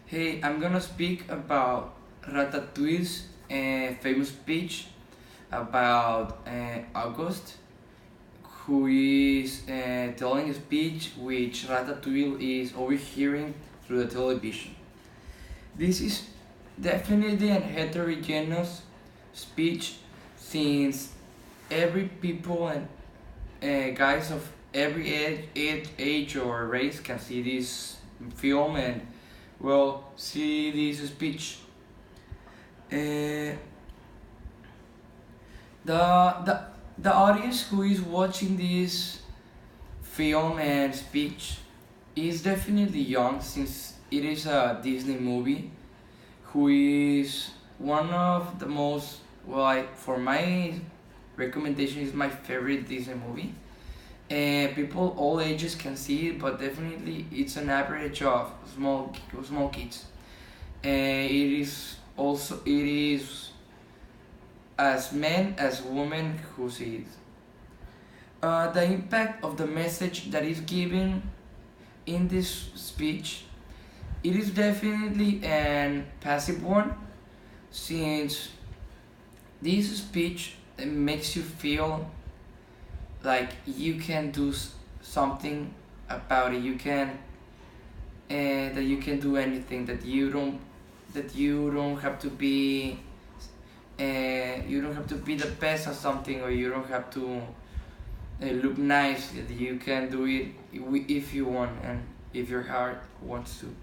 Hey, I'm gonna speak about Ratatouille's famous speech about August, who is telling a speech which Ratatouille is overhearing through the television. This is definitely a heterogeneous speech since every people and guys of every age or race can see this film and see this speech. Uh, the the audience who is watching this film and speech is definitely young since it is a Disney movie who is one of the most for my recommendation is my favorite Disney movie. People all ages can see it, but definitely it's an average of small kids. It is as men as women who see it. The impact of the message that is given in this speech, it is definitely an passive one, since this speech makes you feel like you can do something about it. You can that you can do anything. That you don't have to be you don't have to be the best at something, or you don't have to look nice. That you can do it if you want and if your heart wants to.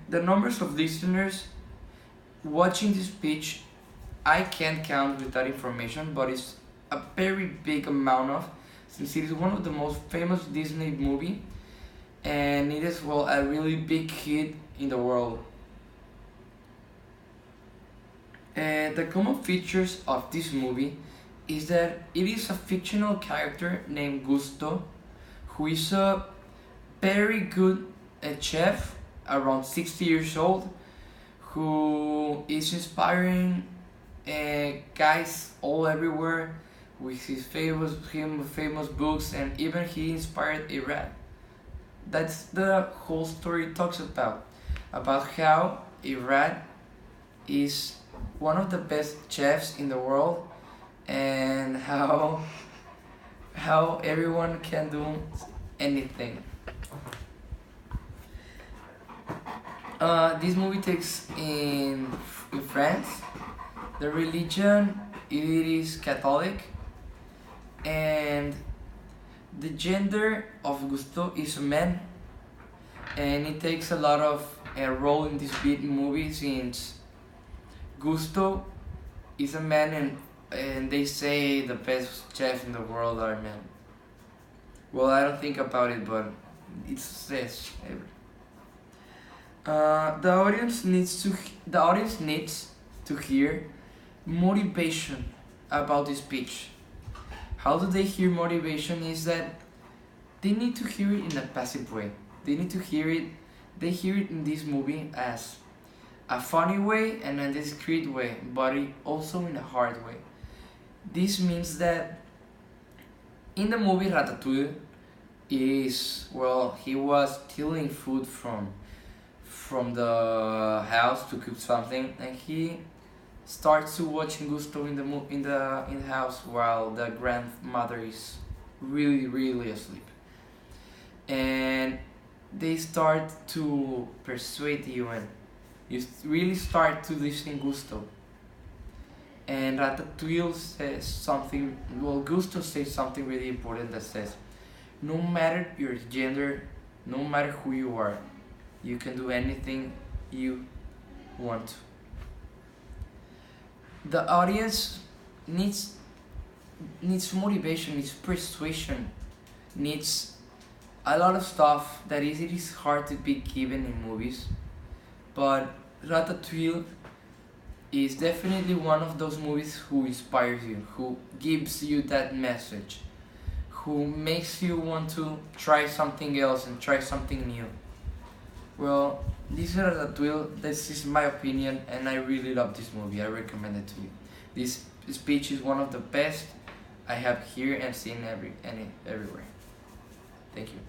The numbers of listeners watching this speech, I can't count with that information, but it's a very big amount of, since it is one of the most famous Disney movie, and it is a really big hit in the world. The common features of this movie is that it is a fictional character named Gusto, who is a very good chef, around 60 years old, who is inspiring guys all everywhere with his famous books, and even he inspired Iraq. That's the whole story talks about how Iraq is one of the best chefs in the world, and how everyone can do anything. This movie takes in France. The religion, it is Catholic, and the gender of Gusto is a man, and it takes a lot of role in this big movie since Gusto is a man, and they say the best chefs in the world are men. I don't think about it, but it says every. The audience needs to hear motivation about this speech. How do they hear motivation? Is that they need to hear it in a passive way. They need to hear it. They hear it in this movie as a funny way and a discreet way, but also in a hard way. This means that in the movie Ratatouille he was stealing food from the house to cook something, and he starts to watching Gusto in the house while the grandmother is really asleep, and they start to persuade you, and you really start to listen Gusto. And Ratatouille says something. Gusto says something really important that says, no matter your gender, no matter who you are, you can do anything you want. The audience needs motivation, needs persuasion, needs a lot of stuff that it is hard to be given in movies. But Ratatouille is definitely one of those movies who inspires you, who gives you that message, who makes you want to try something else and try something new. This is Ratatouille. This is my opinion, and I really love this movie. I recommend it to you. This speech is one of the best I have here and seen everywhere. Thank you.